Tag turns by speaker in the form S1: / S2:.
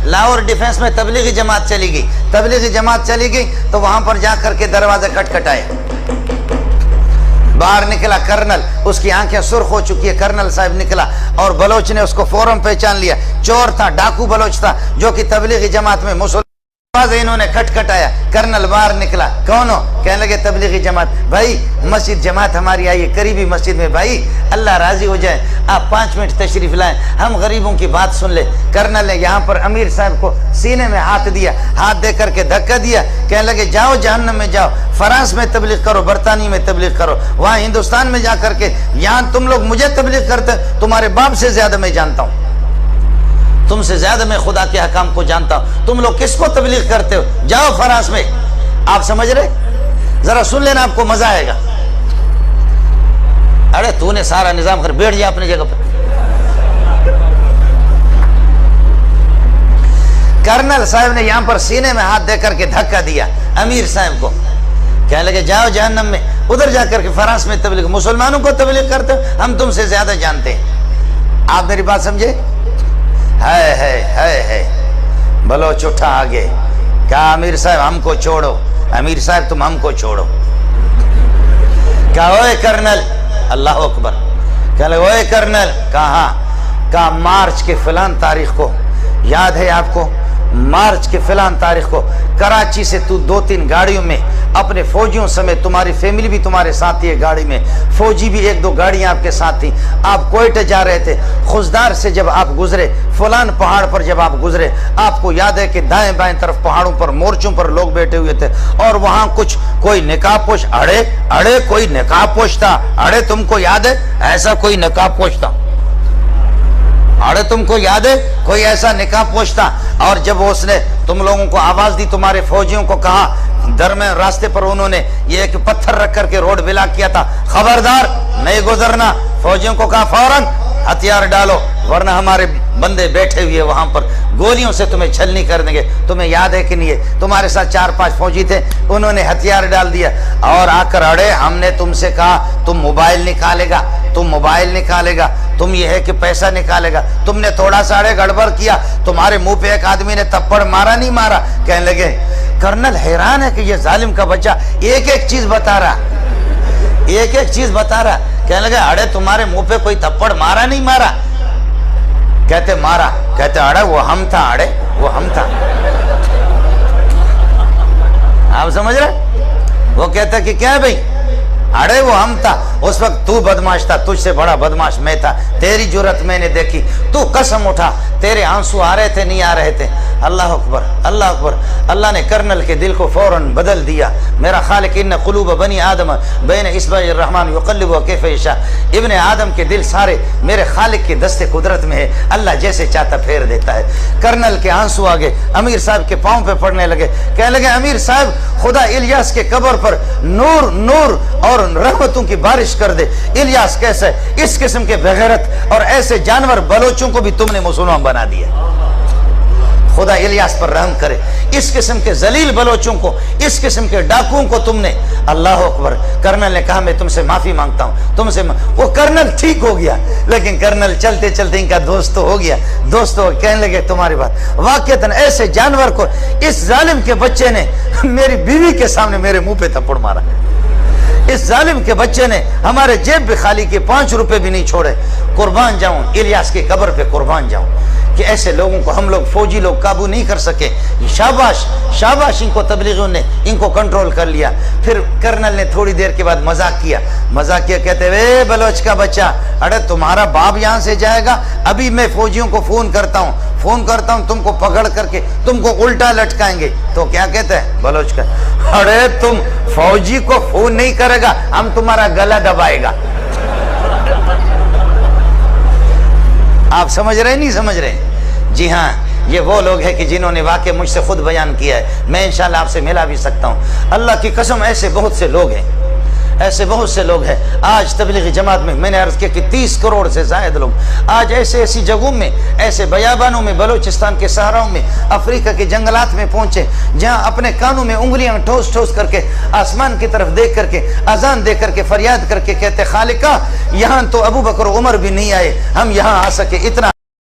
S1: Lahore defence میں تبلیغی جماعت چلی گئی، تبلیغی جماعت چلی گئی تو وہاں پر جا کر کے دروازے کھٹکھٹائے، باہر نکلا کرنل، اس کی آنکھیں سرخ ہو چکی ہے، کرنل صاحب نکلا اور بلوچ نے اس کو فوراً پہچان لیا، چور تھا، ڈاکو بلوچ تھا جو کہ تبلیغی جماعت میں مسلمان، انہوں نے کھٹکھٹایا، کرنل باہر نکلا، کون ہو؟ کہنے لگے تبلیغی جماعت۔ بھائی مسجد جماعت ہماری آئی ہے قریبی مسجد میں، بھائی اللہ راضی ہو جائے آپ 5 منٹ تشریف لائیں، ہم غریبوں کی بات سن لے۔ کرنل نے یہاں پر امیر صاحب کو سینے میں ہاتھ دیا، ہاتھ دے کر کے دھکا دیا، کہنے لگے جاؤ جہنم میں جاؤ، فرانس میں تبلیغ کرو، برطانیہ میں تبلیغ کرو، وہاں ہندوستان میں جا کر کے، یہاں تم لوگ مجھے تبلیغ کرتے، تمہارے باپ سے زیادہ میں جانتا ہوں، تم سے زیادہ میں خدا کے حکام کو جانتا ہوں، تم لوگ کس کو تبلیغ کرتے ہو؟ جاؤ فرانس میں۔ آپ سمجھ رہے؟ ذرا سن لینا، آپ کو مزہ آئے گا۔ ارے تو نے سارا نظام کر، بیٹھ جا اپنی جگہ پر۔ کرنل صاحب نے یہاں پر سینے میں ہاتھ دے کر کے دھکا دیا امیر صاحب کو، کہنے لگے جاؤ جہنم میں، ادھر جا کر کے فرانس میں تبلیغ، مسلمانوں کو تبلیغ کرتے ہو، ہم تم سے زیادہ جانتے ہیں۔ آپ میری بات سمجھے؟ ہے بلوچ اٹھا آگے، کہا امیر صاحب ہم کو چھوڑو، امیر صاحب تم ہم کو چھوڑو۔ کہا اوے کرنل، اللہ اکبر، کہا اوے کرنل، کہا مارچ کے فلان تاریخ کو، یاد ہے آپ کو؟ مارچ کے فلان تاریخ کو کراچی سے تو 2-3 گاڑیوں میں اپنے فوجیوں سمیت، تمہاری فیملی بھی تمہارے ساتھ ہے گاڑی میں، فوجی بھی 1-2 گاڑیاں آپ کے ساتھ تھیں، آپ کوئٹہ جا رہے تھے، خزدار سے جب آپ گزرے، فلان پہاڑ پر جب آپ گزرے، آپ کو یاد ہے کہ دائیں بائیں طرف پہاڑوں پر مورچوں پر لوگ بیٹھے ہوئے تھے، اور وہاں کچھ کوئی نقاب پوش، اڑے کوئی نقاب پوش تھا، اڑے تم کو یاد ہے ایسا کوئی نقاب پوش تھا؟ اڑے تم کو یاد ہے کوئی ایسا نقاب پوش تھا؟ اور جب اس نے تم لوگوں کو آواز دی، تمہارے فوجیوں کو کہا، درمیان راستے پر انہوں نے یہ ایک پتھر رکھ کر کے روڈ بلاک کیا تھا، خبردار نہیں گزرنا، فوجیوں کو کہا فوراً ہتھیار ڈالو ورنہ ہمارے بندے بیٹھے ہوئے وہاں پر گولیوں سے تمہیں چھلنی کر دیں گے۔ تمہیں یاد ہے کہ نہیں ہے؟ تمہارے ساتھ 4-5 فوجی تھے، انہوں نے ہتھیار ڈال دیا اور آ کر اڑے، ہم نے تم سے کہا تم موبائل نکالے گا، تم موبائل نکالے گا، تم یہ ہے کہ پیسہ نکالے گا، تم نے تھوڑا سا اڑے گڑبڑ کیا، تمہارے منہ پہ ایک آدمی نے تھپڑ مارا نہیں مارا؟ کہنے لگے کرنل حیران ہے کہ یہ ظالم کا بچہ ایک ایک چیز بتا رہا، ایک ایک چیز بتا رہا۔ کہنے لگے اڑے تمہارے منہ پہ کوئی تھپڑ مارا نہیں مارا؟ کہتے مارا، کہتے اڑے وہ ہم تھا، اڑے وہ ہم تھا۔ آپ سمجھ رہے؟ وہ کہتا کہ کیا ہے بھائی؟ اڑے وہ ہم تھا، اس وقت تو بدماش تھا، تجھ سے بڑا بدماش میں تھا، تیری جرت میں نے دیکھی، تو قسم اٹھا، تیرے آنسو آ رہے تھے نہیں آ رہے تھے؟ اللہ اکبر، اللہ اکبر۔ اللہ نے کرنل کے دل کو فوراً بدل دیا۔ میرا خالق ان قلوب بنی آدم بین اصبع الرحمن یقلبها کیف یشاء، ابن آدم کے دل سارے میرے خالق کے دست قدرت میں ہے، اللہ جیسے چاہتا پھیر دیتا ہے۔ کرنل کے آنسو آگے امیر صاحب کے پاؤں پہ پڑنے لگے، کہنے لگے امیر صاحب خدا الیاس کے قبر پر نور نور اور رحمتوں کی بارش کر دے۔ الیاس کیسے؟ اس قسم کے بغیرت اور ایسے جانور بلوچوں کو بھی تم نے مسلمان بنا دیا، خدا الیاس پر رحم کرے۔ اس قسم کے ذلیل بلوچوں کو، اس قسم کے ڈاکوؤں کو تم نے، اللہ اکبر۔ کرنل نے کہا میں تم سے معافی مانگتا ہوں، تم سے وہ کرنل ٹھیک ہو گیا، لیکن کرنل چلتے چلتے ان کا دوست تو ہو گیا، دوست ہو کہنے لگے تمہاری بات واقعتاً ایسے جانور کو اس ظالم کے بچے نے میری بیوی کے سامنے میرے منہ پہ تھپڑ مارا، اس ظالم کے بچے نے ہمارے جیب بھی خالی کے 5 روپے بھی نہیں چھوڑے۔ قربان جاؤں الیاس کی قبر پہ، قربان جاؤں کہ ایسے لوگوں کو ہم لوگ فوجی لوگ قابو نہیں کر سکے۔ شاباش شاباش، ان کو تبلیغیوں نے ان کو کنٹرول کر لیا۔ پھر کرنل نے تھوڑی دیر کے بعد مذاق کیا، کہتے اے بلوچ کا بچہ، اڑے تمہارا باپ یہاں سے جائے گا، ابھی میں فوجیوں کو فون کرتا ہوں تم کو پکڑ کر کے تم کو الٹا لٹکائیں گے۔ تو کیا کہتے ہیں بلوچ کا؟ اڑے تم فوجی کو فون نہیں کرے گا، ہم تمہارا گلا دبائے گا۔ آپ سمجھ رہے نہیں سمجھ رہے؟ جی ہاں، یہ وہ لوگ ہیں کہ جنہوں نے واقع مجھ سے خود بیان کیا ہے، میں انشاءاللہ آپ سے ملا بھی سکتا ہوں۔ اللہ کی قسم ایسے بہت سے لوگ ہیں، ایسے بہت سے لوگ ہیں۔ آج تبلیغی جماعت میں میں نے عرض کیا کہ 30 کروڑ سے زائد لوگ آج ایسی جگہوں میں، ایسے بیابانوں میں، بلوچستان کے صحراؤں میں، افریقہ کے جنگلات میں پہنچے، جہاں اپنے کانوں میں انگلیاں ٹھوس ٹھوس کر کے آسمان کی طرف دیکھ کر کے اذان دے کر کے فریاد کر کے کہتے خالقہ یہاں تو ابو بکر و عمر بھی نہیں آئے، ہم یہاں آ سکے، اتنا